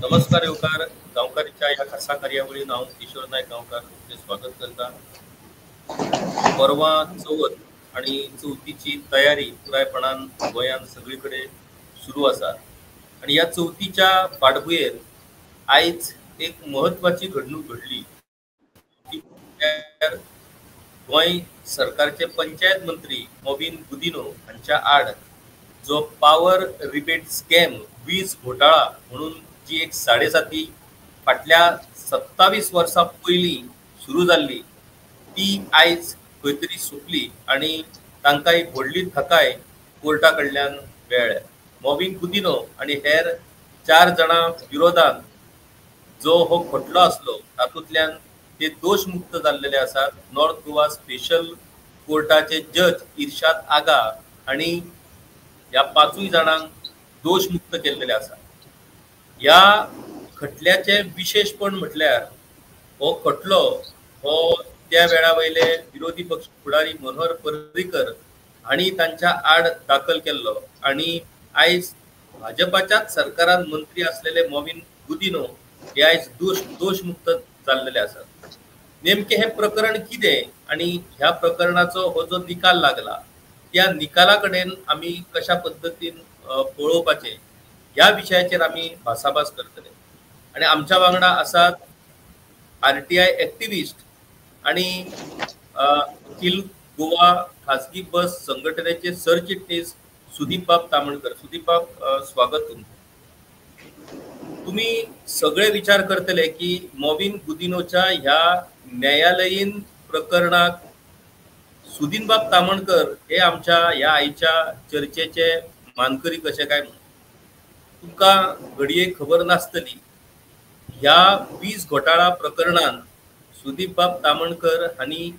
नमस्कार येवकार गांवकारीच्या ह्या खासा कार्यावळीन हांव किशोर नायक गांवकार तुमचे स्वागत करता। परवा चवथ आणि चवथीची तयारी पुरायपणान गोंयान सगळीकडे सुरू आसा आणि या चवथीच्या फाटभुंयेर आयज एक महत्वाची घडणूक घडली। ती म्हळ्यार गोंय सरकारचे पंचायत मंत्री मोविन गुदिन्हो हांच्या आड जो पॉवर रिबेट स्कॅम वीज घोटाळा म्हणून जी एक साडेसाती फाटल्या 27 वर्सां पयलीं सुरू जाल्ली ती आयज खंय तरी सोंपली आणि तांकां एक व्हडली थाकाय कोर्टा कडल्यान मेळ्ळ्या। मोविन गुदिन्हो आणि हेर 4 जाणां विरोधान जो हो खटलो आसलो तातूंतल्यान ते दोषमुक्त जाल्लेले आसात। नॉर्थ गोवा स्पेशल कोर्टाचे जज इर्शाद आगा आणि ह्या 5 जाणांक दोषमुक्त केल्लेले आसा। ह्या खटल्याचे विशेषपण म्हटल्यार हो खटलो हो त्या वेळा वयले विरोधी पक्ष फुडारी मनोहर पर्रीकर हांणी तांच्या आड दाखल केल्लो आणि आयज भाजपाच्याच सरकारान मंत्री असलेले मोविन गुदिन्हो हे आयज दोषमुक्त जाल्लेले आसात। नेमके हे प्रकरण कितें आणि ह्या प्रकरणाचो हो जो निकाल लागला त्या निकाला कडेन आमी कशा पद्धतीन पळोवपाचे ह्या विशयाचेर आमी भासाभास करतले आणि आमच्या वांगडा आसात आरटीआय एक्टिविस्ट आणि अखिल गोवा खासगी बस संघटनेचे सरचिटणीस सुदीप बाब तामणकर। सुदीप बाब, स्वागत तुमचे। तुम्ही सगळे विचार करतले की मोविन गुदिन्होच्या ह्या न्यायालयीन प्रकरणाक सुदीप बाब तामणकर हे आमच्या ह्या आयच्या चर्चेचे मानकरी कशे काय म्हणून तुमकां घडये खबर नासतली। ह्या वीज घोटाळा प्रकरणान सुदीप बाब तामणकर हांणी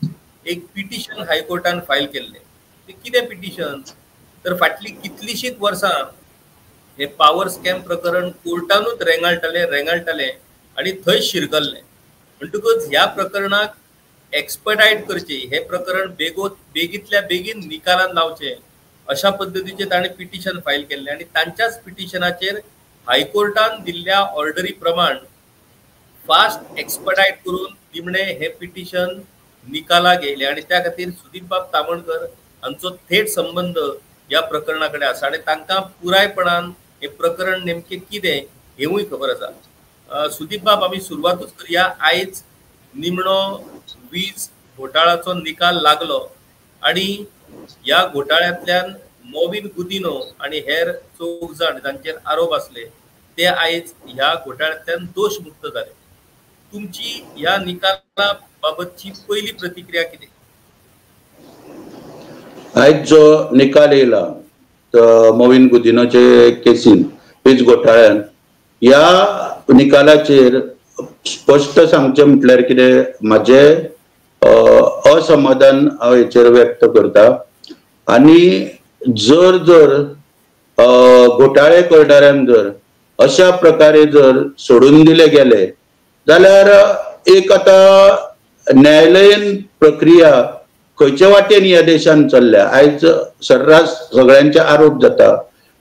एक पिटिशन हायकोर्टान फायल केल्ले। ते कितें पिटिशन तर फाटली कितलीशीच वर्सां हे पॉवर स्कॅम प्रकरण कोर्टानूच रेंगाळटाले आणि थंय शिरकल्ले। म्हणटकूच ह्या प्रकरणाक एक्सपर्टायट करचे, हे प्रकरण बेगीतल्या बेगीन निकालान लावचे अशा पद्धतीचे ताणें पिटिशन फायल केल्ले आणि तांच्याच पिटिशनाचेर हायकोर्टान दिल्ल्या ऑर्डरी प्रमाण फास्ट एक्सपर्टायट करून निमणे हे पिटिशन निकालाक येयले आणि त्या खातीर सुदीप बाब तामणकर हांचो थेट संबंध ह्या प्रकरणा कडेन आसा आणि तांकां पुरायपणान हे प्रकरण नेमके कितें हेवूय खबर आसा। सुदीप बाब, आमी सुरवातूच करया। आयज निमणो वीज घोटाळाचो निकाल लागलो आणि ह्या घोटाळ्यांतल्यान मोविन गुदिन्हो आणि हेर 4 जाण जांचेर आरोप आसले ते आयज ह्या घोटाळ्यांतल्यान दोषमुक्त जाले। तुमची ह्या निकाला बाबतची पहिली प्रतिक्रिया कितें? आयज जो निकाल येयला मोविन गुदिन्होचे केसीन वीज घोटाळ्यान, ह्या निकालाचेर स्पष्ट सांगचे म्हटल्यार कितें, माझे असमाधान हांव हेचेर व्यक्त करता। आणि जर घोटाळे करणाऱ्यान जर अशा प्रकारे जर सोडून दिले गेले जाल्यार एक आता न्यायालयीन प्रक्रिया खंयच्या वाटेन ह्या देशान चल्ल्या। आयज सर्रास सगळ्यांचे आरोप जाता,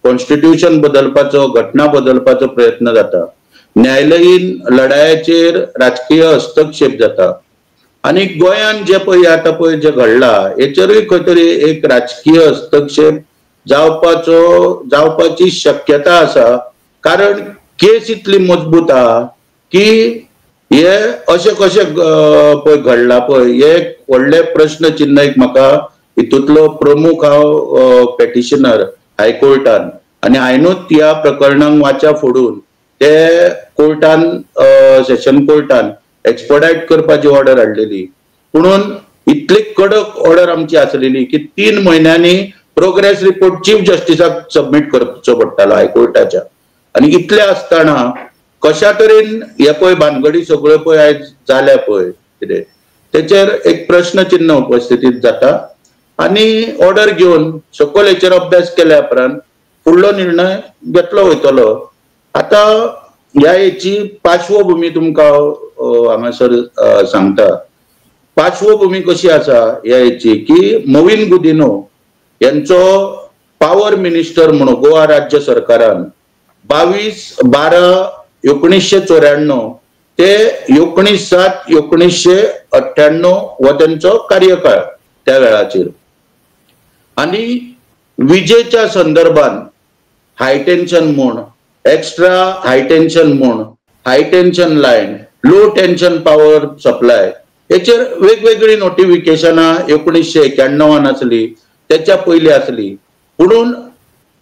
कॉन्स्टिट्यूशन बदलपाचो, घटना बदलपाचो प्रयत्न जाता, न्यायालयीन लढायाचेर राजकीय हस्तक्षेप जाता आणि गोंयान जे पळय आता पळय जे घडला हेचेरूय खंय तरी एक राजकीय हस्तक्षेप जावपाची शक्यता आसा। कारण केस इतली मजबूत आहा की हे अशें कशें पळय घडला पळय, हे व्हडले प्रश्न चिन्ह एक म्हाका हितूंतलो प्रमुख हांव पेटिशनर हायकोर्टान आणि हायनूच ह्या प्रकरणांक वाचा फोडून ते कोर्टान सेशन कोर्टान एक्सपर्टायट करपाची ऑर्डर हाडलेली। पुणून इतली कडक ऑर्डर आमची आसलेली की 3 म्हयन्यांनी प्रोग्रेस रिपोर्ट चीफ जस्टिसाक सबमीट करचो पडटालो हायकोर्टाच्या। आणि इतले आसतना कशा तरेन हे पळय भानगडी सगळ्यो पळय आयज जाल्या पळय कितें तेचेर एक प्रश्न चिन्ह उपस्थितीत जाता आणि ऑर्डर घेवन सकयल हेचेर अभ्यास केल्या उपरांत फुडलो निर्णय घेतलो वयतलो। आता ह्या हेची पार्श्वभूमी तुमकां हांगासर सांगता। पार्श्वभूमी कशी आसा ह्या हेची की मोविन गुदिन्हो यांचो पॉवर मिनिस्टर म्हणून गोवा राज्य सरकारान 22/12 1994 ते 19/7/1998 हो त्यांचो कार्यकाळ त्या वेळाचेर. आणि विजेच्या संदर्भात हाय टेन्शन म्हण, एक्स्ट्रा हाय टेन्शन म्हण, high tension line, low tension power supply हेचेर वेगवेगळी नोटिफिकेशनां 1991 आसली, त्याच्या पयलीं आसली. पुणून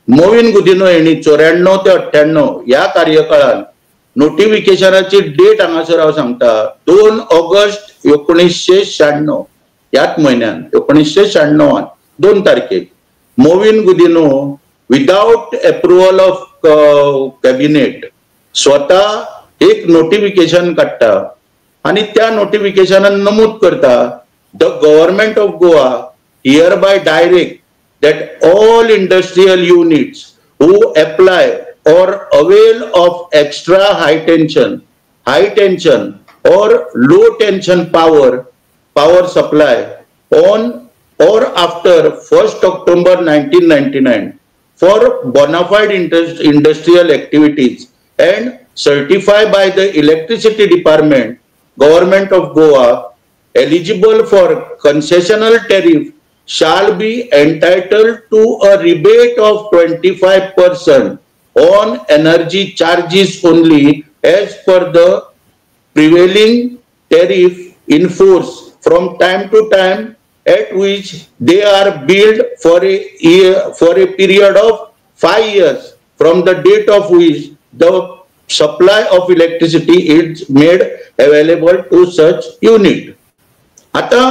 मोविन गुदिनो हेणी 94 ते 98 ह्या कार्यकाळात नोटिफिकेशनाची डेट हांगासर हांव सांगता 2 ऑगस्ट 1996 ह्याच म्हयन्यान 1996 2 तारखेक मोविन Gudino without approval of cabinet स्वता एक नोटिफिकेशन काडटा आणि त्या नोटिफिकेशनान नमूद करता the government of Goa hereby direct that all industrial units who apply or avail of extra high tension or low tension power supply on or after 1st October 1999 for bona fide industrial activities and certify by the electricity department government of Goa eligible for concessional tariff shall be entitled to a rebate of 25% on energy charges only as per the prevailing tariff in force from time to time at which they are billed for a period of 5 years from the date of which the supply of electricity is made available to such unit. आता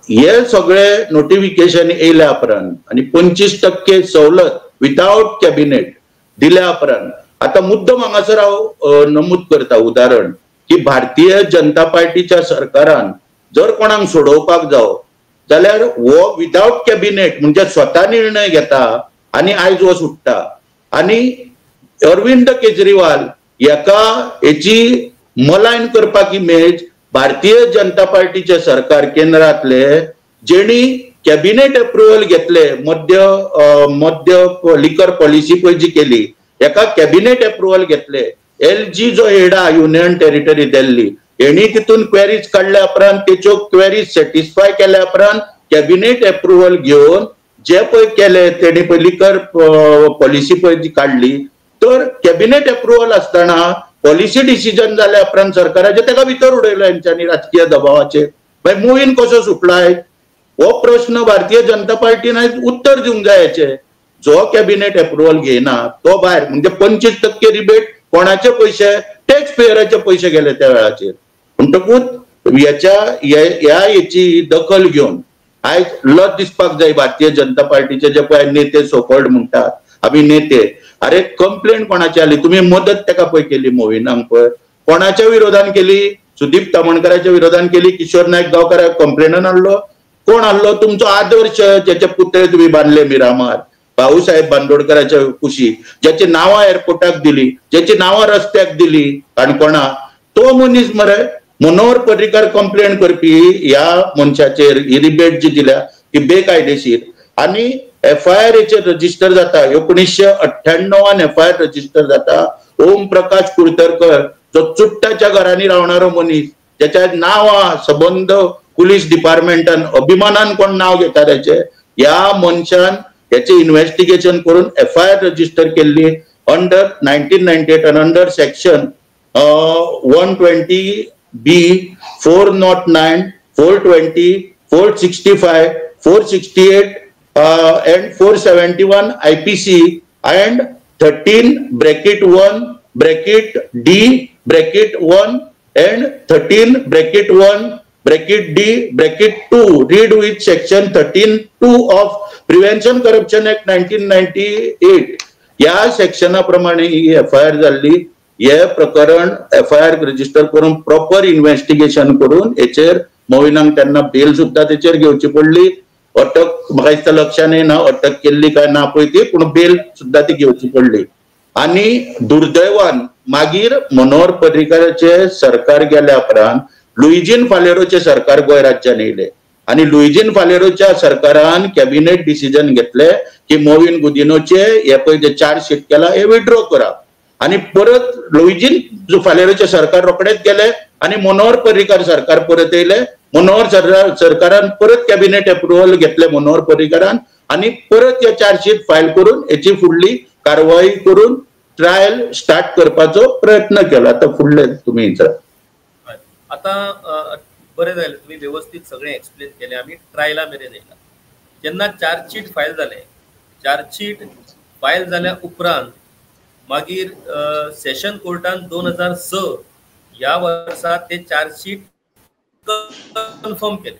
हे सगळे notification येयल्या उपरांत आणि 25% सवलत without cabinet दिल्या उपरांत आता मुद्दम हांगासर हांव नमूद करता उदाहरण की भारतीय जनता पार्टीच्या सरकारान जर कोणाक सोडोवपाक जावो जाल्यार हो विदाउट कॅबिनेट म्हणजे स्वता निर्णय घेता आणि आयज हो सुट्टा. आणि अरविंद केजरीवाल हेची मलायन करपाक इमेज भारतीय जनता पार्टीचे सरकार केंद्रातले जेणी कॅबिनेट अप्रुव्हल घेतले मद्य लिकर पॉलिसी पळय जी केली हेका कॅबिनेट अप्रुव्हल घेतले. LG जो हेड युनियन टेरिटरी दिल्ली हेणी तितून क्वेरीज काढल्या उपरांत तेच्यो क्वेरीज सॅटिस्फाय केल्या उपरांत कॅबिनेट अप्रुव्हल घेवन जे पळय केले तेणी पळय लिकर पॉलिसी पळय जी काढली तर कॅबिनेट अप्रुव्हल आसतना पॉलिसी डिसिजन जाल्या उपरांत सरकाराचे तेका भितर उडयलो हेंच्यांनी राजकीय दबावाचेर. मागीर मोहीन कसो सुटलाय हो प्रश्न भारतीय जनता पार्टीन उत्तर दिवंक जाय हेचे. जो कॅबिनेट अप्रुव्हल घेयना तो भायर म्हणजे 25% रिबेट कोणाचे पयशे टॅक्स पेयराचे पयशे गेले त्या वेळाचेर. म्हणटकूच हेची दखल घेवन आयज लज दिसपाक जाय भारतीय जनता पार्टीचे जे पळय नेते सोकॉल्ड म्हणटात आमी नेते अरे कंप्लेंट कोणाची आली तुम्ही मदत तेका पळय केली मोविनाक पळय कोणाच्या विरोधान केली सुदीप तामणकराच्या विरोधान केली किशोर नायक गांवकाराक कंप्लेनान हाडलो कोण हाडलो तुमचो आदर्श ज्याचे पुतळे तुम्ही बांधले मिरामार भाऊसाहेब बांदोडकराच्या कुशी ज्याची नावां एअरपोर्टाक दिली ज्याची नावां रस्त्याक दिली काणकोणा तो मनीस मरे मनोहर पर्रीकार कंप्लेंट करपी ह्या मनशाचेर ही रिबेट जी दिल्या ती बेकायदेशीर आणि FIR रजिस्टर जाता 1998 FIR रजिस्टर जाता. ओम प्रकाश कुळतरकर जो चुट्टाच्या घरांनी रावणारो मनीस ज्याच्या नावां संबंध पुलीस डिपार्टमेंटान अभिमानान कोण नाव घेता त्याचे ह्या मनशान याचे इन्व्हेस्टिगेशन करून FIR रजिस्टर केल्ली under 1998 and under section 120B 409 420 465 468 and 471 IPC and 13(1)(d)(1) and 13(1)(d)(2) read with section 13(2) of Prevention Corruption Act 1998 या सेक्शना प्रमाणे ही FIR जाल्ली. हे प्रकरण FIR रजिस्टर करून प्रॉपर इन्व्हेस्टिगेशन करून हेचेर मोविनाक तेन्ना बेल सुद्धा तेचेर घेवची पडली. अटक म्हाका दिसता लक्षान येना अटक केल्ली काय ना पळय ती पूण बेल सुद्धा ती घेवची पडली. आणि दुर्दैवान मागीर मनोहर पर्रीकाराचे सरकार गेल्या उपरांत लुईजीन फालेरोचे सरकार गोंय राज्यान येयले आणि लुईजीन फालेरोच्या सरकारान कॅबिनेट डिसिजन घेतले की मोविन गुदिनोचे हे पळय जे चार्जशीट केला हे विड्रॉ करप आणि परत लोईजीन फालेरूचे सरकार रोखडेच गेले आणि मनोहर पर्रीकार सरकार परत येयले. मनोहर सरकारान परत कॅबिनेट अप्रुव्हल घेतले मनोहर पर्रीकारान आणि परत हे चार्जशीट फायल करून याची फुडली कारवाई करून ट्रायल स्टार्ट करपाचो प्रयत्न केला. आता फुडले तुम्ही विचारा. आता बरें जालें, तुम्ही व्यवस्थित सगळें एक्सप्लेन केलें. आमी ट्रायला मेरेन येयला. जेन्ना चार्जशीट फायल जालें, चार्जशीट फायल जाल्या उपरांत मागीर सेशन कोर्टान 2006 ह्या वर्सा ते चार्जशीट कन्फर्म केले.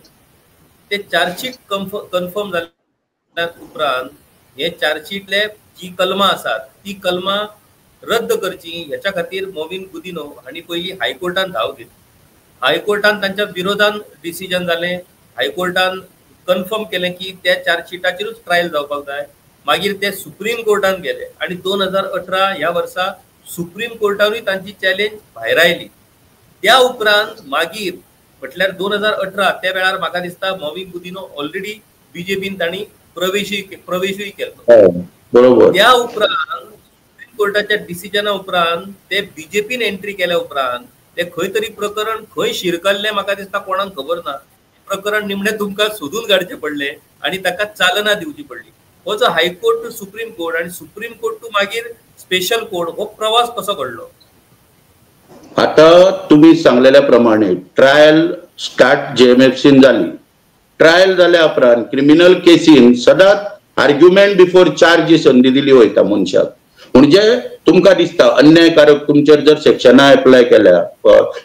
ते चार्जशीट कन्फर्म जाल्या उपरांत हे चार्जशीटले जी कलमां आसात ती कलमां रद्द करची ह्याच्या खातीर मोविन गुदिनो हांणी पयलीं हायकोर्टान धांव घेतली. हायकोर्टान तांच्या विरोधान डिसिजन जालें. हायकोर्टान कन्फर्म केलें की त्या चार्जशीटाचेरूच ट्रायल जावपाक जाय. मागीर ते सुप्रीम कोर्टान गेले आणि 2018 ह्या वर्सा सुप्रीम कोर्टानूय तांची चॅलेंज भायर आयली. त्या उपरांत मागीर म्हटल्यार 2018 त्या वेळार म्हाका दिसता मोविन गुदिनो ऑलरेडी बीजेपीन तांणी प्रवेशूय केलो. बरोबर. त्या उपरांत सुप्रीम कोर्टाच्या डिसिजना उपरांत ते बीजेपीन एंट्री केल्या उपरांत ते खंय तरी प्रकरण खंय शिरकल्लें म्हाका दिसता कोणाक खबर ना. प्रकरण निमणें तुमकां सोदून काडचें पडलें आणि ताका चालना दिवची पडली. हो जो हायकोर्ट टू सुप्रीम कोर्ट आणि सुप्रीम कोर्ट टू मागीर स्पेशल कोर्ट हो प्रवास कसो घडलो? आता तुम्ही सांगलेल्या प्रमाणे ट्रायल स्टार्ट जेएमएफसीन जाली. ट्रायल जाल्या उपरांत क्रिमिनल केसीन सदांच आर्ग्युमेंट बिफोर चार्ज ही संधी दिली वयता मनशाक. म्हणजे तुमकां दिसता अन्यायकारक तुमचेर जर सेक्शनां एप्लाय केल्या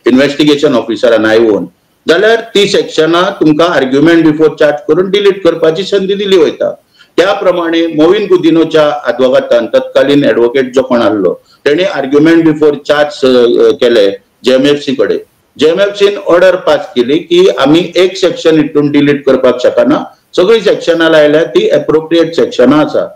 इन्व्हेस्टिगेशन ऑफिसरान आयवून जाल्यार ती सेक्शनां तुमकां आर्ग्युमेंट बिफोर चार्ज करून डिलीट करपाची संधी दिली वयता. त्या प्रमाणे मोविन गुदिनोच्या आद्वोगातान तत्कालीन एडवोकेट जो कोण आसलो तेणी आर्ग्युमेंट बिफोर चार्ज केले जेएमएफसी कडेन. जेएमएफसीन ऑर्डर पास केली की आमी एक सेक्शन हितून डिलीट करपाक शकना, सगळी सेक्शनां लायल्या ती एप्रोप्रिएट सेक्शनां आसा.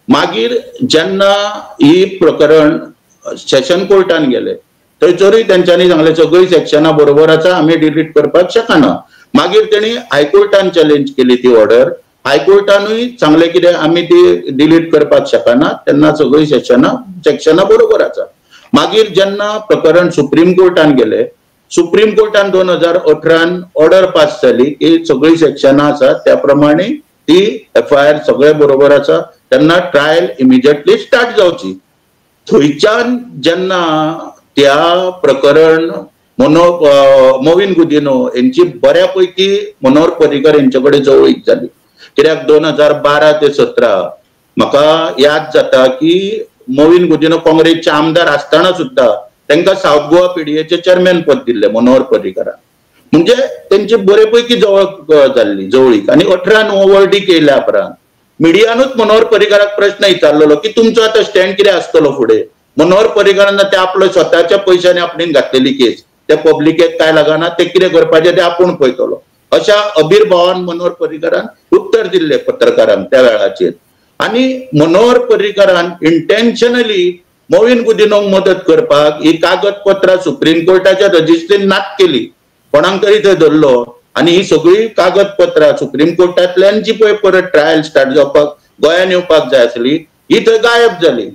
मागीर जेन्ना ही प्रकरण सेशन कोर्टान गेले थंयसरूय तेंच्यांनी सांगले सगळी सेक्शनां बरोबर आसा, आमी डिलीट करपाक शकना. मागीर तेणी हायकोर्टान चॅलेंज केली ती ऑर्डर. हायकोर्टानूय सांगले कितें आमी ती डिलीट करपाक शकना, तेन्ना सगळी सेक्शनां बरोबर आसा. मागीर जेन्ना प्रकरण सुप्रीम कोर्टान गेले, सुप्रीम कोर्टान 2018 ऑर्डर पास जाली की सगळी सेक्शनां आसा त्या प्रमाणे ती एफआयआर सगळे बरोबर आसा, तेन्ना ट्रायल इमिजिएटली स्टार्ट जावची. थंयच्यान जेन्ना त्या प्रकरण मोविन गुदिनो यांची बऱ्यापैकी मनोहर पर्रीकार यांचे कडेन जवळीक जाली. कित्याक 2012 ते 17 म्हाका याद जाता की मोविन गुदिनो काँग्रेसचे आमदार आसतना सुद्धा तांकां साऊथ गोवा पीडीएचे चेअरमॅन पद दिल्ले मनोहर पर्रीकारान. म्हणजे त्यांची बरेपैकी जाल्ली जवळीक. आणि 18 वर्डीक येयल्या उपरांत मिडियानूच मनोहर पर्रीकाराक प्रश्न विचारलेलो की तुमचो आता स्टँड कितें आसतलो फुडें. मनोहर पर्रीकारान ते आपलो स्वताच्या पयशांनी आपणेन घातलेली केस ते पब्लिकेक काय लागना, ते कितें करपाचें ते आपूण पळयतलो अशा अभिर्भावान मनोहर पर्रीकारान उत्तर दिल्ले पत्रकारांक त्या वेळाचेर. आणि मनोहर पर्रीकारान इंटेन्शनली मोविन गुदिनोक मदत करपाक ही कागदपत्रां सुप्रीम कोर्टाच्या रजिस्ट्रीन नाक केली, कोणाक तरी थंय धरलो आणि ही सगळी कागदपत्रां सुप्रीम कोर्टांतल्यान जी पळय परत ट्रायल स्टार्ट जावपाक गोंयान येवपाक जाय आसली ही थंय गायब जाली.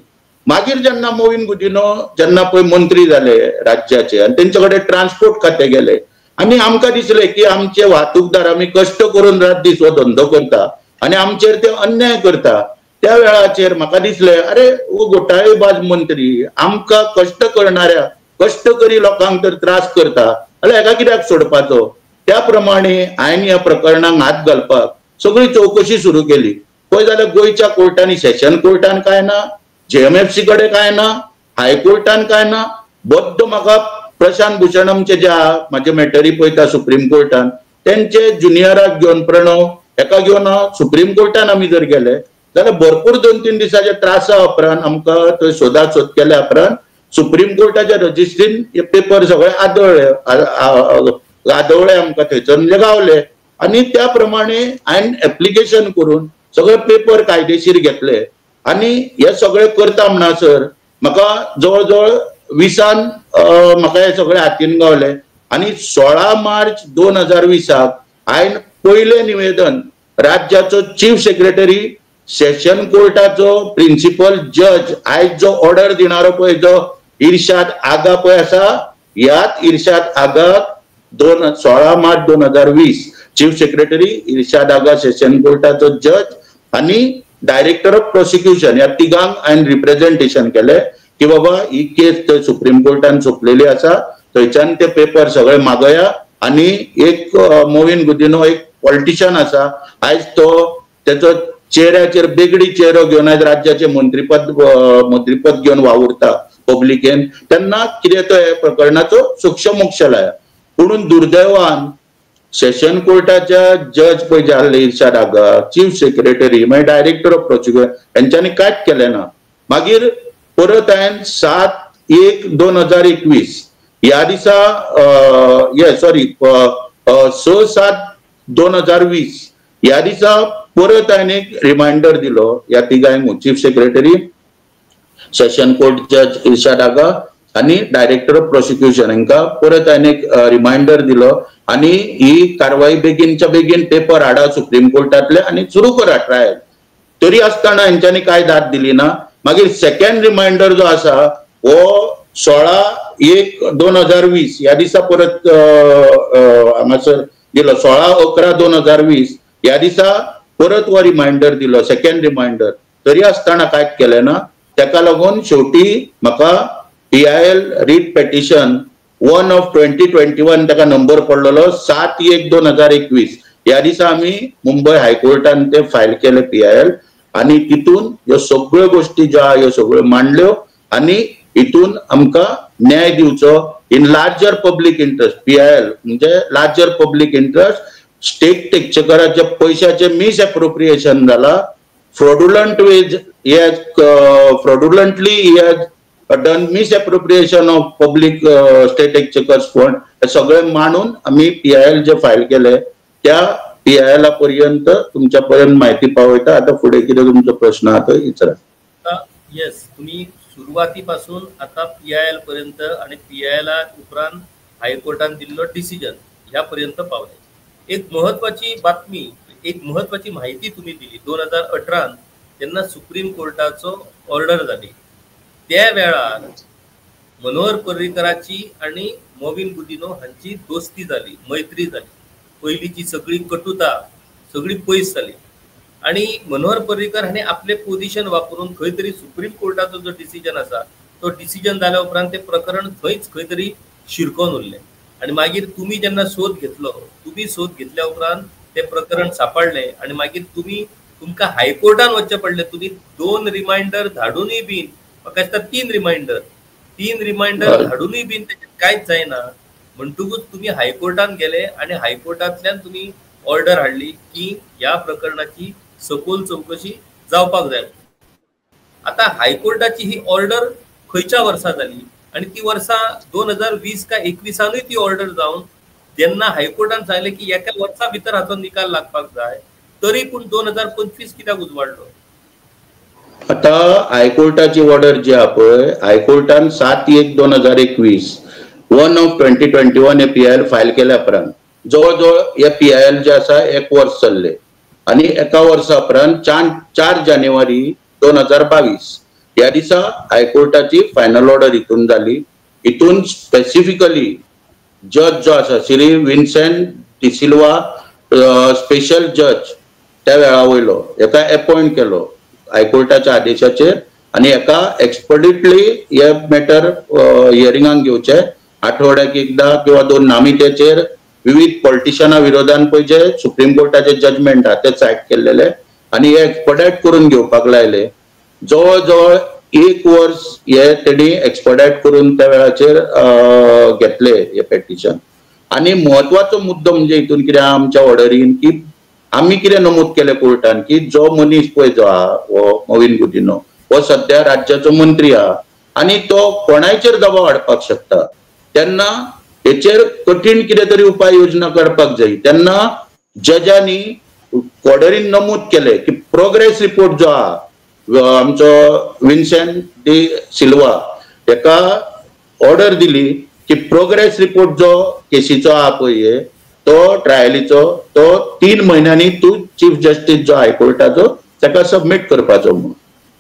मागीर जेन्ना मोविन गुदिनो जेन्ना पळय मंत्री जाले राज्याचे आणि तेंचे कडेन ट्रान्सपोर्ट खातें गेले आणि आमकां दिसलें की आमचे वाहतूकदार आमी कश्ट करून रात दीस हो धंदो करता आणि आमचेर ते अन्याय करता. त्या वेळाचेर म्हाका दिसलें अरे हो घोटाळेबाज मंत्री आमकां कश्ट करणाऱ्या कष्टकरी लोकांक तर त्रास करता जाल्यार हेका कित्याक सोडपाचो. त्या प्रमाणे हांवें ह्या प्रकरणाक हात घालपाक सगळी चौकशी सुरू केली. पळय जाल्यार गोंयच्या कोर्टांनी सेशन कोर्टान काय ना, जेएमएफसी कडेन काय ना, हायकोर्टान काय ना. बद्द म्हाका प्रशांत भूषणमचे जे म्हाजे मॅटरी पळयता सुप्रीम कोर्टान तेंचे ज्युनियराक घेवन प्रणव हेका घेवन सुप्रीम कोर्टान आमी जर गेले जाल्यार भरपूर 2-3 दिसाच्या त्रासा उपरांत आमकां थंय सोदासोद केल्या उपरांत सुप्रीम कोर्टाच्या रजिस्ट्रीन हे पेपर सगळे आदवळे आमकां थंयसर म्हणजे गावले. आणि त्या प्रमाणे हांवें एप्लिकेशन करून सगळे पेपर कायदेशीर घेतले आणि हे सगळे करता म्हणसर म्हाका जवळ जवळ 20 म्हाका हे सगळे हातीन गावले. आणि 16 मार्च 2020 हांवें पयलें निवेदन राज्याचो चीफ सेक्रेटरी सेशन कोर्टाचो प्रिन्सिपल जज आयज जो ऑर्डर दिणारो पळय जो इर्शाद आगा पळय आसा, ह्याच इर्शाद आगाक 16 मार्च 2020 चीफ सेक्रेटरी इर्शाद आगा सेशन कोर्टाचो जज आणि डायरेक्टर ऑफ प्रोसिक्युशन ह्या तिगांक हांवें रिप्रेझेंटेशन केले की बाबा ही केस थंय सुप्रीम कोर्टान सोंपलेली आसा, थंयच्यान ते पेपर सगळे मागया आणि एक मोविन गुदिनो एक पॉलिटिशियन आसा, आयज तो त्याचो चेहऱ्याचेर बेगडी चेहरो घेवन आयज राज्याचे मंत्रीपद घेवन वावुरता पब्लिकेन, तेन्ना कितें तो ह्या प्रकरणाचो सूक्ष्मोक्ष लाया. पूण दुर्दैवान सेशन कोर्टाच्या जज पळय जे आसले इर्शाद आगा, चीफ सेक्रेटरी मागीर डायरेक्टर ऑफ प्रोसिक्युशन हेंच्यांनी कांयच केलें ना. मागीर परत हांवें 7/1/2021 ह्या दिसा 6/7/2020 ह्या दिसा परत हांवें एक रिमांयडर दिलो ह्या तिगांक, चीफ सेक्रेटरी सेशन कोर्ट जज इर्शाद आगा आणि डायरेक्टर ऑफ प्रोसिक्युशन हांकां परत हांवें एक रिमांयडर दिलो आणि ही कारवाई बेगीनच्या बेगीन पेपर हाडा सुप्रीम कोर्टातले आणि सुरू करा ट्रायल. तरी आसतना हेंच्यांनी कांय दाद दिली ना. मागीर सेकंड रिमांयडर जो आसा हो 16/1/2020 ह्या दिसा परत हांगासर दिलो. 16/11/2020 ह्या दिसा परत हो रिमांयडर दिलो, सेकंड रिमांयडर. तरी आसतना कांयच केलें ना. तेका लागून शेवटी म्हाका PIL रीट पेटिशन 1/2021 ताका नंबर पडलेलो 7/1/2021 ह्या दिसा आमी मुंबय हायकोर्टान ते फायल केले PIL आणि तितून ह्यो सगळ्यो गोष्टी ज्यो आहा ह्यो सगळ्यो मांडल्यो आणि हितून आमकां न्याय दिवचो in larger public interest. PIL म्हणजे लार्जर पब्लीक इंटरेस्ट, स्टेट टेक्चराच्या पैशाचे मिस एप्रोप्रिएशन जाला, fraudulent way fraudulently done misappropriation of public state exchequer's fund हे सगळे मांडून आम्ही PIL जे फायल केले त्या PIL पर्यंत तुमच्या पर्यंत माहिती पावयता. आता फुडें कितें तुमचो प्रश्न आहा तो विचारा. येस, तुम्ही सुरुवातीपासून आता PIL पर्यंत आणि PIL उपरांत हायकोर्टान दिल्लो डिसिजन ह्या पर्यंत पावले. एक महत्वाची बातमी, एक महत्वाची माहिती तुम्ही दिली. 2018 जेन्ना सुप्रीम कोर्टाचो ऑर्डर जाली त्या वेळार मनोहर पर्रीकराची आणि मोविन गुदिनो हांची दोस्ती जाली, मैत्री जाली. पयलींची सगळी कटुता सगळी पयस जाली आणि मनोहर पर्रीकर हांणी आपले पोझिशन वापरून खंय तरी सुप्रीम कोर्टाचो जो डिसिजन आसा तो डिसिजन जाल्या उपरांत ते प्रकरण थंयच खंय तरी शिरकोन उरलें. आणि मागीर तुम्ही जेन्ना शोध घेतलो, तुम्ही शोध घेतल्या उपरांत ते प्रकरण सापडलें आणि मागीर तुमकां हायकोर्टान वचचें पडलें. तुम्ही 2 रिमांयडर धाडूनय बीन म्हाका दिसता 3 रिमांयडर धाडूनय बीन तेजें कांयच जायना. म्हणटकूच तुम्ही हायकोर्टान गेले आणि हायकोर्टांतल्यान तुम्ही ऑर्डर हाडली की ह्या प्रकरणाची सखोल चौकशी जावपाक जाय. आता हायकोर्टाची ही ऑर्डर खंयच्या वर्सा जाली आणि ती वर्सा 2020 का 21 ती ऑर्डर जावन जेन्ना हायकोर्टान सांगलें की एका वर्सा भितर हाचो निकाल लागपाक जाय, तरी पूण 2025 कित्याक उजवाडलो? आता हायकोर्टाची ऑर्डर जी आहा पळय, हायकोर्टान 7/1/2021 1/2021 हे PIL फायल केल्या उपरांत जवळ हे PIL जे आसा 1 वर्स चल्ले आणि एका वर्सा उपरांत 4 जानेवारी 2022 ह्या दिसा हायकोर्टाची फायनल ऑर्डर हितून जाली. हितून स्पेसिफिकली जज जो आसा श्री विन्सेंट डिसिल्वा स्पेशल जज त्या वेळा वयलो एका अपॉइंट केलो हायकोर्टाच्या आदेशाचेर आणि एका एक्सपर्टिटली हे मॅटर हियरिंगाक घेवचे. आठवड्याक एकदा किंवा 2 नामित्याचेर विविध पॉलिटिशियना विरोधान पळय जे सुप्रीम कोर्टाचे जजमेंट आहा ते सायड केल्लेले आणि हे एक्सपर्टायट करून घेवपाक लायले. जवळ जवळ 1 वर्स हे तेणी एक्सपर्टायट करून त्या वेळाचेर घेतले हे पेटिशन. आणि महत्वाचो मुद्दो म्हणजे हितून कितें आमच्या ऑर्डरीन की आम्ही कितें नमूद केले कोर्टान की जो मनीस पळय जो आहा हो मोविन गुदिनो हो सध्या राज्याचो मंत्री आहा आणि तो कोणाचेर दबाव हाडपाक शकता. तेन्ना हेचेर कठीण कितें तरी उपाय योजना करपाक जाय. तेन्ना जजांनी ऑर्डरीन नमूद केले की प्रोग्रेस रिपोर्ट जो आहा आमचो विन्सेंट डी सिल्वा हेका ऑर्डर दिली की प्रोग्रेस रिपोर्ट जो केसीचो आहा पळय तो ट्रायलीचो तो 3 महिन्यांनी तू चीफ जस्टिस जो हायकोर्टाचो ताका सबमिट करपाचो.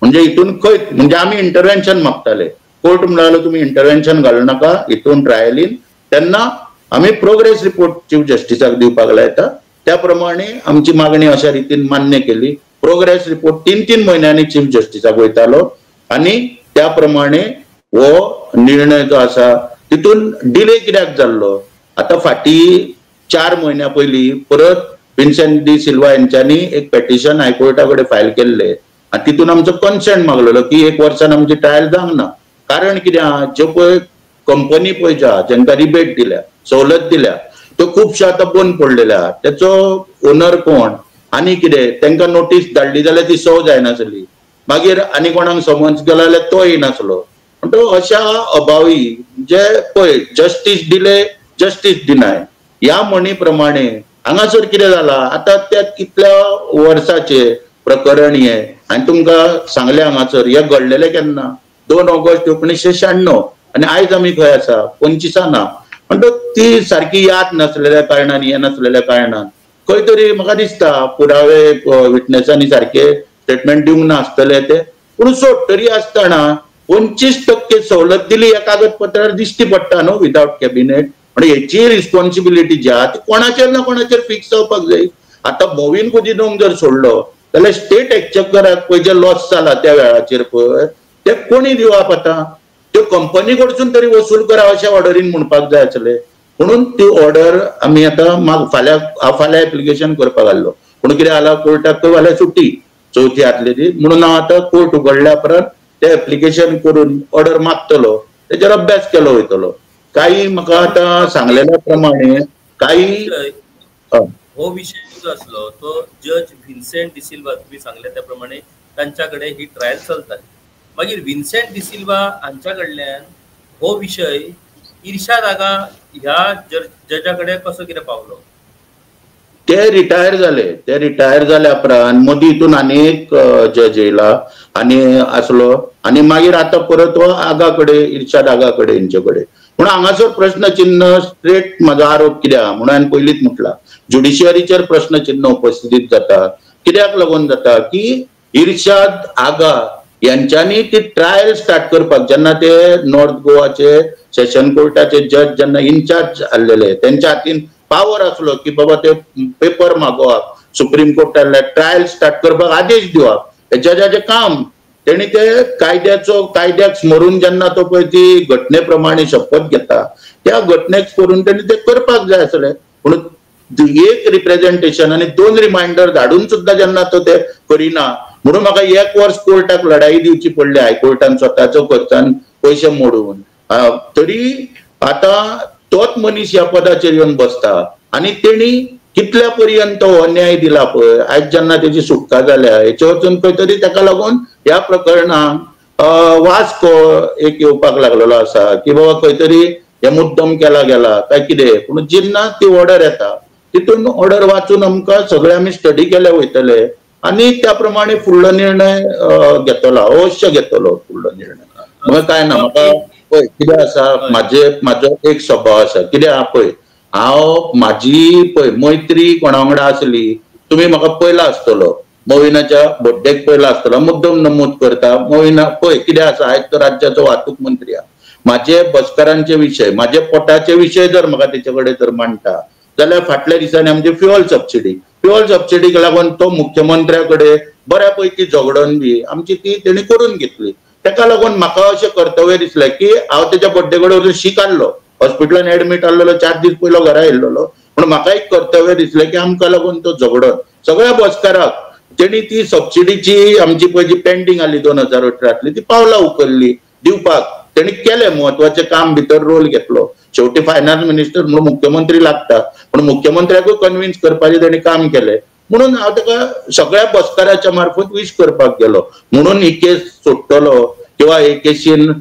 म्हणजे हितून खंय म्हणजे आम्ही इंटरव्हेन्शन मागताले कोर्ट म्हणालो तुम्ही इंटरव्हेन्शन घालू नाका हितून ट्रायलीन, तेन्ना आम्ही प्रोग्रेस रिपोर्ट चीफ जस्टिसाक दिवपाक लायता. त्या प्रमाणे आमची मागणी अशा रितीन मान्य केली. प्रोग्रेस रिपोर्ट 3-3 महिन्यांनी चीफ जस्टिसाक वयतालो आणि त्या प्रमाणे हो निर्णय जो आसा तितून डिले कित्याक जाल्लो. आता फाटी 4 महिन्या पयलीं परत विन्सेंट डी सिल्वा यांच्यानी एक पेटिशन हायकोर्टा कडेन फायल केल्ले आणि तितून आमचो कन्सेंट मागलेलो की 1 वर्सान आमची ट्रायल जावंक ना. कारण कित्याक ज्यो पळय कंपनी पळय ज्या जेंका रिबेट दिल्या, सवलत दिल्या, त्यो खुबश्यो आतां बंद पडलेल्या. त्याचो ओनर कोण आनी कितें तांकां नोटीस धाडली जाल्यार ती सव जायनासली. मागीर आनी कोणाक समन्स गेलो जाल्यार तो येयनासलो. म्हणटकच अशा अभावी जे पळय जस्टीस डिले जस्टीस डिनाय ह्या म्हणी प्रमाणे हांगासर कितें जाला. आतां त्या कितल्या वर्साचे प्रकरण हे हांवें तुमकां सांगलें हांगासर हे घडलेलें केन्ना 2 ऑगस्ट 1996 आणि आयज आमी खंय आसा 25 ना. म्हणटकच ती सारकी याद नासलेल्या कारणान हे नासलेल्या कारणान खंय तरी म्हाका दिसता पुरावे विटनेसांनी सारखे स्टेटमेंट दिवंक ना आसतले ते. पूण सोड तरी आसतना 25% सवलत दिली ह्या कागदपत्रार दिश्टी पडटा न्हू विदाउट कॅबिनेट. म्हणजे हेची रिस्पॉन्सिबिलिटी जी आहा ती कोणाचेर ना कोणाचेर फिक्स जावपाक जाय. आता मोविन कुजिनोक जर सोडलो जाल्यार स्टेट एक्चेकराक पळय जे लॉस जाला त्या वेळाचेर पळय ते कोणी दिवप आता. त्यो कंपनी कडसून तरी वसूल करा अशें ऑर्डरीन म्हणपाक जाय आसलें. म्हणून ती ऑर्डर आमी आतां फाल्यां एप्लिकेशन करपाक घाल्लो. पूण कितें जाला कोर्टाक फाल्यां सुटी चवथी आदले दीस. म्हणून हांव आतां कोर्ट उगडल्या उपरांत ते एप्लिकेशन करून ऑर्डर मागतलो, तेजेर अभ्यास केलो वयतलो. काही म्हाका आतां सांगलेल्या प्रमाणे काही हो विषय जो आसलो तो जज विन्सेंट डिसिल्वा तुम्ही सांगले त्या प्रमाणे तांच्याकडे ही ट्रायल चलता. मागीर विन्सेंट डिसिल्वा हांच्या कडल्यान हो विषय इर्शाद आगा ह्या जजाकडे कसो कितें पावलो. ते रिटायर जाले उपरांत मदीं हितून आनी एक जज येयला आनी आसलो आनी मागीर आतां परत हो आगा कडेन इर्शाद आगा कडेन हेंचे कडेन. पूण हांगासर प्रश्न चिन्ह स्ट्रेट म्हाजो आरोप कित्याक म्हणून हांवें पयलींच म्हटलां ज्युडिशियरीचेर प्रश्न चिन्ह उपस्थितीत जाता. कित्याक लागून जाता की इर्शाद आगा यांच्यानी ती ट्रायल स्टार्ट करपाक जेन्ना ते नॉर्थ गोवाचे सेशन कोर्टाचे जज जेन्ना इन्चार्ज आसलेले त्यांच्या हातीन पावर आसलो की बाबा ते पेपर मागोवप सुप्रीम कोर्टातले ट्रायल स्टार्ट करपाक आदेश दिवप हे जजाचे काम. तेणी ते कायद्याक स्मरून जेन्ना तो पळय ती घटने प्रमाणे शपथ घेता त्या घटनेक स्मरून तेणी ते करपाक जाय आसले. पूण एक रिप्रेझेंटेशन आणि 2 रिमाइंडर धाडून सुद्धा जेन्ना तो ते करिना म्हणून म्हाका 1 वर्स कोर्टाक लढाई दिवची पडली हायकोर्टान स्वताचो खर्चान पयशे मोडून. तरी आता तोच मनीस ह्या पदाचेर येवन बसता आणि तेणी कितल्या पर्यंत हो न्याय दिला पळय. आयज जेन्ना तेची सुटका जाल्या हेचे वचून खंय तरी ताका लागून ह्या प्रकरणाक वास्को एक येवपाक लागलेलो आसा की बाबा खंय तरी हे मुद्दम केला गेला काय कितें. पूण जेन्ना ती ऑर्डर येता तितून ऑर्डर वाचून आमकां सगळे आमी स्टडी केले वयतले आणि त्या प्रमाणे फुडलो निर्णय घेतलो अवश्य घेतलो फुडलो निर्णय. म्हाका काय ना म्हाका पळय कितें आसा म्हाजो एक स्वभाव आसा कित्याक पळय हांव म्हाजी पळय मैत्री कोणा वांगडा आसली तुमी म्हाका पयला आसतलो मोविनाच्या बड्डेक पयला आसतलो मुद्दम नमूद करता मोविना पळय कितें आसा आयज तो राज्याचो वाहतूक मंत्री आहा. म्हाजे बसकारांचे विशय म्हाजे पोटाचे विशय जर म्हाका तेचे कडेन जर मांडटा जाल्यार फाटल्या दिसांनी आमची फ्युअल सबसिडीक लागून तो मुख्यमंत्र्या कडेन बऱ्यापैकी झगडून बी आमची ती तेणी करून घेतली. ताका लागून म्हाका अशें कर्तव्य दिसलें की हांव तेच्या बड्डे कडेन वचून शीक हाडलो हॉस्पिटलान एडमीट आसलेलो 4 दीस पयलो घरा येयल्लो. पूण म्हाका एक कर्तव्य दिसलें की आमकां लागून तो झगडोन सगळ्या बसकाराक तेणी ती सबसिडीची आमची पळय जी पेंडींग आसली 2018 ती पावलां उखल्ली दिवपाक. तेणी केलें म्हत्वाचें काम भितर रोल घेतलो. शेवटी फायनान्स मिनिस्टर म्हणून मुख्यमंत्री लागता पण मुख्यमंत्र्याकूय कन्विन्स करपाचें तेणी काम केलें. म्हणून हांव ताका सगळ्या बसकाराच्या मार्फत विश करपाक गेलो म्हणून ही केस सोडटलो किंवा हे केसीन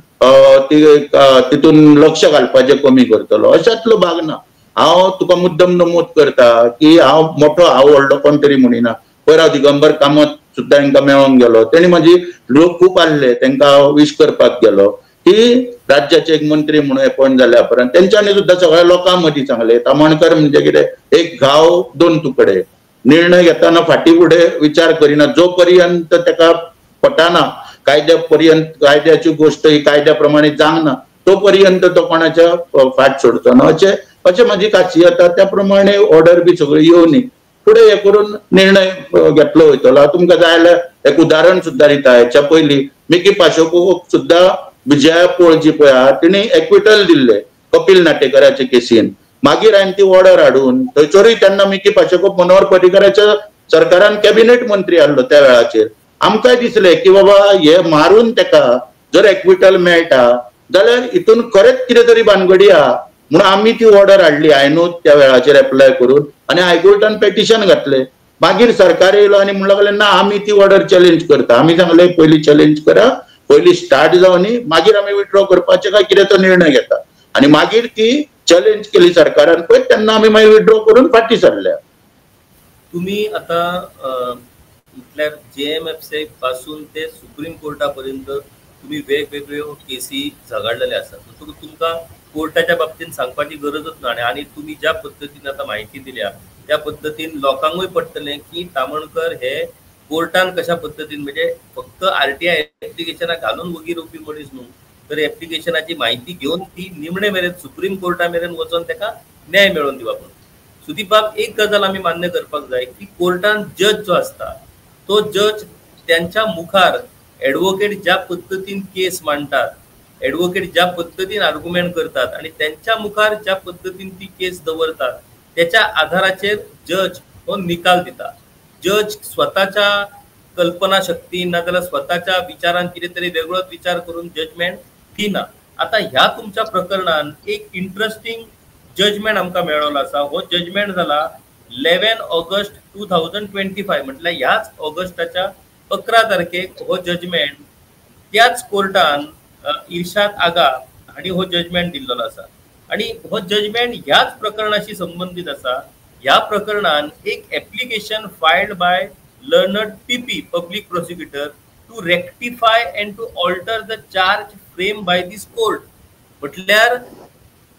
तितून लक्ष घालपाचें कमी करतलो अशातलो भाग ना. हांव तुका मुद्दम नमूद करता की हांव व्हडलो कोण तरी म्हणिना. पयराव दिगंबर कामत सुद्दां हांकां मेळोंक गेलो तेणी म्हाजी लोक खूब आसले तांकां हांव विश करपाक गेलो की राज्याचे एक मंत्री म्हणून अपॉइंट जाल्या उपरांत तेंच्यांनी सुद्दां सगळ्या लोकां मदीं सांगलें तामणकर म्हणजे कितें एक घाव 2 तुकडे. निर्णय घेताना फाटी फुडें विचार करिना जो पर्यंत ताका पटना कायद्या पर्यंत कायद्याची गोष्ट ही कायद्याप्रमाणे जावंक ना तो पर्यंत तो कोणाच्या फाट सोडचो ना अशें माझी खासियत आसा. त्या प्रमाणे ऑर्डर बी सगळी येवनी फुडें हे करून निर्णय घेतलो वयतलो. तुमकां जाय जाल्यार एक उदाहरण सुद्दां दिता. हेच्या पयलीं मिकी पाशोकोक सुद्दां विजया पोळ जी पळय आहा तिणी एक्विटल दिल्ले कपिल नाटेकराचे केसीन. मागीर हांवें ती ऑर्डर हाडून थंयसरूय तेन्ना मिकी पाशोकोक मनोहर पर्रीकराच्या सरकारान कॅबिनेट मंत्री आहलो त्या वेळाचेर. आमकांय दिसलें की बाबा हे मारून तेका जर एक्विटल मेळटा जाल्यार हितून खरेंच कितें तरी भानगडी आहा म्हणून आमी ती ऑर्डर हाडली. हांवेंनूच त्या वेळाचेर एप्लाय करून आनी हायकोर्टान पेटिशन घातलें. मागीर सरकार येयलो आनी म्हणून लागलें ना आमी ती ऑर्डर चॅलेंज करता. आमी सांगलें पयलीं चॅलेंज करा, पयलीं स्टार्ट जावनी मागीर आमी विथड्रॉ करपाचे काय कितें तो निर्णय घेता. आनी मागीर ती चॅलेंज केली सरकारान पळय तेन्ना आमी मागीर विथड्रॉ करून फाटीं सरल्या. तुम्ही आता म्हटल्यार JMFC पासून ते सुप्रीम कोर्टा पर्यंत तुम्ही वेगवेगळ्यो केसी झगडलेले आसात. तुमकां कोर्टाच्या बाबतीन सांगपाची गरजच ना. आणि तुम्ही ज्या पद्दतीन आता माहिती दिल्या त्या पद्दतीन लोकांकूय पडटलें की तामणकर हे कोर्टान कशा पद्दतीन म्हणजे फक्त RTI एप्लिकेशनां घालून वगीर येवपी मनीस न्हू तर एप्लिकेशनाची माहिती घेवन ती निमणे मेरेन सुप्रीम कोर्टा मेरेन वचोन ताका न्याय मेळोवन दिवप. सुदीप बाब एक गजाल आमी मान्य करपाक जाय की कोर्टान जज जो आसता तो जज त्यांच्या मुखार एडवोकेट ज्या पद्दतीन केस मांडटात, एडवोकेट ज्या पद्दतीन आर्ग्युमेंट करतात आणि त्यांच्या मुखार ज्या पद्दतीन ती केस दवरतात त्याच्या आधाराचेर जज हो निकाल दिता. जज स्वतःच्या कल्पना शक्तीन नाजाल्यार स्वतःच्या विचारान कितें तरी वेगळोच विचार करून जजमेंट दिना. आता ह्या तुमच्या प्रकरणान एक इंटरेस्टिंग जजमेंट आमकां मेळ्ळो आसा. हो जजमेंट जाला 11 ऑगस्ट 2025 म्हटल्यार ह्याच ऑगस्टाच्या 11 तारखेक हो जजमेंट त्याच कोर्टान इर्शाद आगा हांणी हो जजमेंट दिल्लो आसा. आणि हो जजमेंट ह्याच प्रकरणाशी संबंधित आसा. ह्या प्रकरणान एक application filed by learned PP public prosecutor to rectify and to alter the charge frame by this court. म्हटल्यार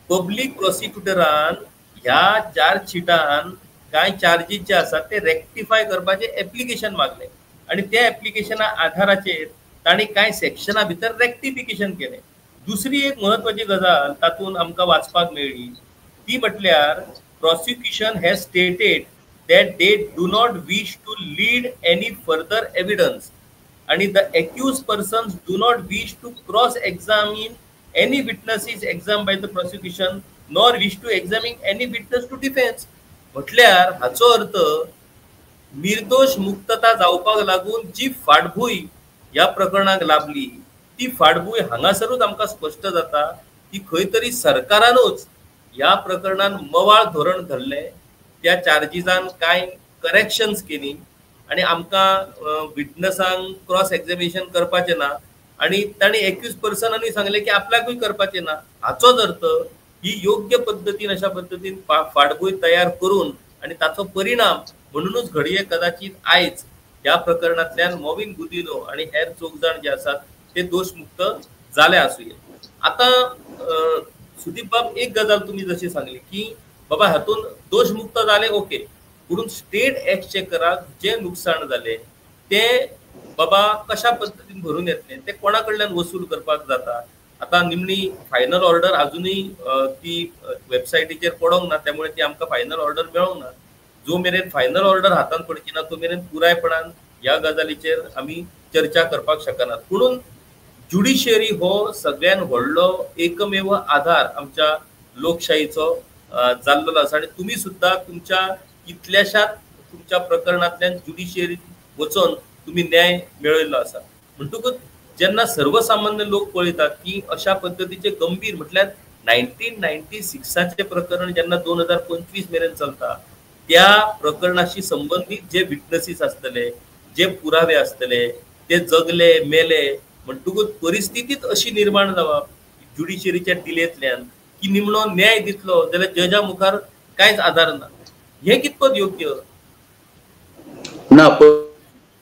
पब्लिक प्रोसिक्युटरान ह्या चार्जशीटान काय चार्जीस जे आसात ते रेक्टिफाय करपाचे एप्लिकेशन मागले आणि त्या एप्लिकेशना आधाराचेर तांणी कांय सेक्शना भितर रेक्टिफिकेशन केले. दुसरी एक महत्वाची गजाल तातून आमकां वाचपाक मेळ्ळी ती म्हटल्यार prosecution has stated that they do not wish to lead any further evidence and the accused persons do not wish to cross-examine any witnesses examined by the prosecution nor wish to examine any witness to defense. म्हटल्यार हाचो अर्थ निर्दोष मुक्तता जावपाक लागून जी फाटभूंय ह्या प्रकरणाक लाभली ती फाटभूंय हांगासरूच आमकां स्पश्ट जाता की खंय तरी सरकारानूच ह्या प्रकरणान मवाळ धोरण धरले, त्या चार्जीसान कांय करेक्शन्स केली आणि आमकां विटनसांक क्रॉस एक्झामिनेशन करपाचें ना आणि तांणी एक्यूज पर्सनांनी सांगले की आपल्याकूय करपाचें ना. हाचोच अर्थ ही योग्य पद्दतीन अशा पद्दतीन फाटभूंय तयार करून आणि ताचो परिणाम म्हणूनच घडये कदाचित आयज ह्या प्रकरणांतल्यान मॉविन गुदिनो आणि हेर 4 जाण जे आसात ते दोषमुक्त जाले आसुये. आता सुदीप बाब एक गजाल तुम्ही जशी सांगली की बाबा हातून दोषमुक्त जाले ओके पुणून स्टेट एक्सचेकराक जे नुकसाण जाले ते बाबा कशा पद्दतीन भरून येतले ते कोणा कडल्यान वसूल करपाक जाता. आता निमणी फायनल ऑर्डर अजूनही ती वेबसायटीचेर पडोंक ना त्यामुळे ती आमकां फायनल ऑर्डर मेळोंक ना. जो मेरेन फायनल ऑर्डर हातान पडची ना तो मेरेन पुरायपणान ह्या गजालीचेर आमी चर्चा करपाक शकनात. पुणून ज्युडिशियरी हो सगळ्यान व्हडलो एकमेव आधार आमच्या लोकशाहीचो जाल्लो आसा आणि तुम्ही सुद्धा तुमच्या इतल्याशाच तुमच्या प्रकरणांतल्यान ज्युडिशियरी वचोन तुम्ही न्याय मेळयल्लो आसा. म्हणटकूच जेन्ना सर्वसामान्य लोक पळयतात की अशा पद्दतीचे गंभीर म्हटल्यार 1996चे प्रकरण जेन्ना 2025 मेरेन चलता त्या प्रकरणाशी संबंधित जे विटनेसीस आसतले, जे पुरावे आसतले ते जगले मेले म्हणटकूच परिस्थितीच अशी निर्माण जावप ज्युडिशियरीच्या डिलेंतल्यान की निमणो न्याय दितलो जाल्यार जजा मुखार कांयच आधार ना. हे कितपत योग्य ना.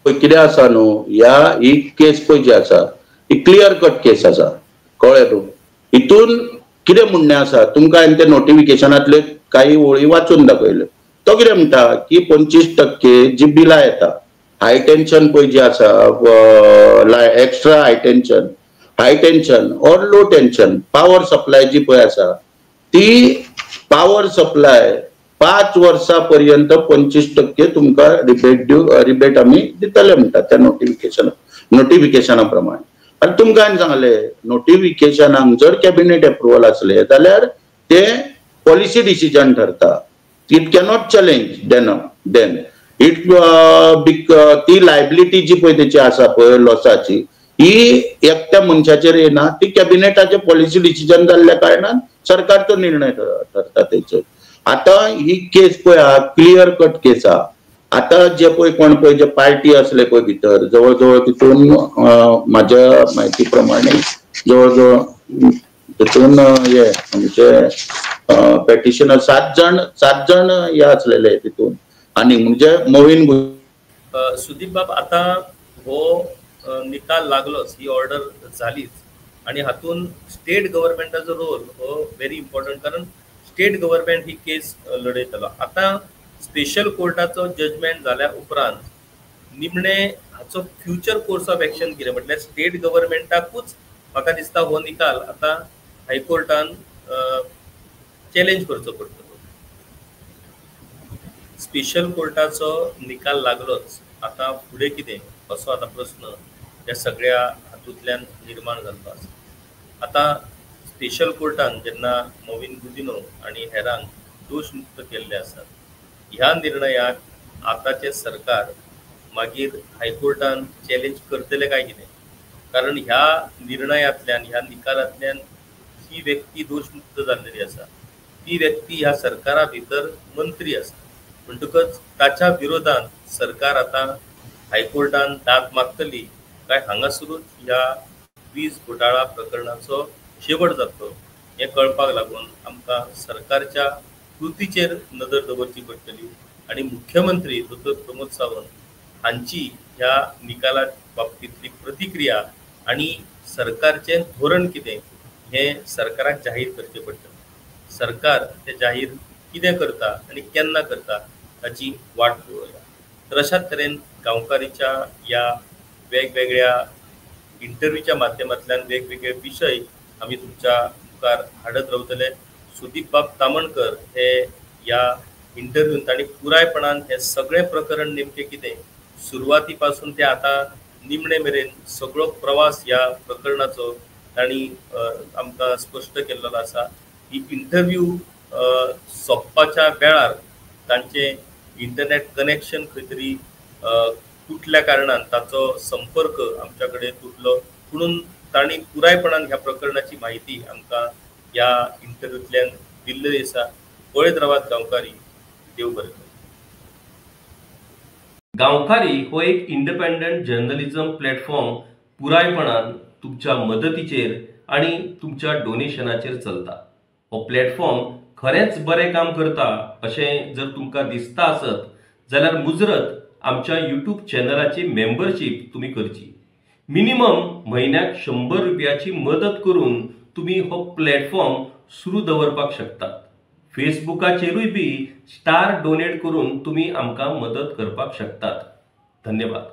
कितें आसा न्हू ही केस पळय जी आसा ही क्लियर कट केस आसा कळ्ळें न्हू. हितून कितें म्हणणें आसा तुमकां हांवें ते नोटिफिकेशनांतले काही वळी वाचून दाखयल्यो. तो कितें म्हणटा की 25% जी बिलां येता हाय टेन्शन पळय जी आसा extra high tension or low tension power supply जी पळय आसा ती पॉवर सप्लाय 5 वर्सां पर्यंत 25% तुमकां रिबेट आमी दितले म्हणटात त्या नोटिफिकेशना प्रमाणे. आनी तुमकां हांवें सांगलें नोटिफिकेशनाक जर कॅबिनेट अप्रुवल आसले जाल्यार ते पॉलिसी डिसिजन ठरता. It cannot challenge then it ती लायबिलिटी जी पळय तेची आसा पळय लॉसाची ही एकट्या मनशाचेर येना, ती कॅबिनेटाचे पॉलिसी डिसिजन जाल्ल्या कारणान सरकारचो निर्णय ठरता तेचर. आता ही केस पळय आहा क्लियर कट केस आहा. आता जे पळय कोण पळय जे पार्टी असले पळय भितर जवळ जवळ तितून म्हाज्या म्हायती प्रमाणे जवळ जवळ तितून हे आमचे पेटिशनर 7 जण हे आसलेले तितून आनी म्हणजे मोहीन सुदीप बाब आता हो निकाल लागलोच, ही ऑर्डर झालीच आणि हातून स्टेट गव्हर्नमेंटाचो रोल हो व्हेरी इम्पॉर्टंट, कारण स्टेट गव्हर्नमेंट ही केस लढयतलो. आता स्पेशल कोर्टाचो जजमेंट जाल्या उपरांत निमणे हाचो फ्युचर कोर्स ऑफ एक्शन कितें म्हटल्यार स्टेट गव्हर्नमेंटाकूच म्हाका दिसता हो निकाल आता हायकोर्टान चॅलेंज करचो पडटलो. स्पेशल कोर्टाचो निकाल लागलोच, आता फुडें कितें असो आता प्रश्न ह्या सगळ्या हातूंतल्यान निर्माण जाल्लो आसा. आता स्पेशल कोर्टान जेन्ना मोविन गुदिनो आनी हेरांक दोशमुक्त केल्ले आसात, ह्या निर्णयाक आतांचे सरकार मागीर हायकोर्टान चॅलेंज करतले काय कितें? कारण ह्या निर्णयांतल्यान ह्या निकालांतल्यान ही व्यक्ती दोशमुक्त जाल्लेली आसा, ती व्यक्ती ह्या सरकारा भितर मंत्री आसा, म्हणटकच ताच्या विरोधात सरकार आता हायकोर्टान दाद मागतली काय हांगासरूच ह्या वीज घोटाळा प्रकरणाचो शेवट जातलो हें कळपाक लागून आमकां सरकारच्या कृतीचेर नदर दवरची पडटली आणि मुख्यमंत्री दोतोर प्रमोद सावंत हांची ह्या निकाला बाबतींतली प्रतिक्रिया आणि सरकारचें धोरण कितें हें सरकाराक जाहीर करचें पडटलें. सरकार तें जाहीर कितें करता आनी केन्ना करता हाची वाट पळोवया. तर अशाच तरेन गांवकारीच्या ह्या वेगवेगळ्या इंटरव्यूच्या माध्यमांतल्यान वेगवेगळे विशय आमी तुमच्या मुखार हाडत रावतले. सुदीप बाब तामणकर हे ह्या इंटरव्यूंत तांणी पुरायपणान हे सगळें प्रकरण नेमकें कितें सुरवाती पासून ते आतां निमणे मेरेन सगळो प्रवास ह्या प्रकरणाचो तांणी आमकां स्पश्ट केल्लो आसा. ही इंटरव्यू सोंपपाच्या वेळार तांचे इंटरनेट कनेक्शन खंय तरी तुटल्या कारणान ताचो संपर्क आमच्या कडेन तुटलो, म्हणून तांणी पुरायपणान ह्या प्रकरणाची म्हायती आमकां ह्या इंटरव्यूंतल्यान दिल्ली आसा. पळयत रावात गांवकारी. देव बरें करूं. गांवकारी हो एक इंडिपेंडंट जर्नलिझम प्लॅटफॉर्म पुरायपणान तुमच्या मदतीचेर आणि तुमच्या डोनेशनाचेर चलता. हो प्लॅटफॉर्म खरेंच बरें काम करता अशें जर तुमकां दिसता आसत जाल्यार मुजरत आमच्या यूट्यूब चॅनलाची मेंबरशीप तुमी करची. मिनिमम म्हयन्याक 100 रुपयाची मदत करून तुमी हो प्लॅटफॉर्म सुरू दवरपाक शकतात. फेसबुकाचेरूय बी स्टार डोनेट करून तुमी आमकां मदत करपाक शकतात. धन्यवाद.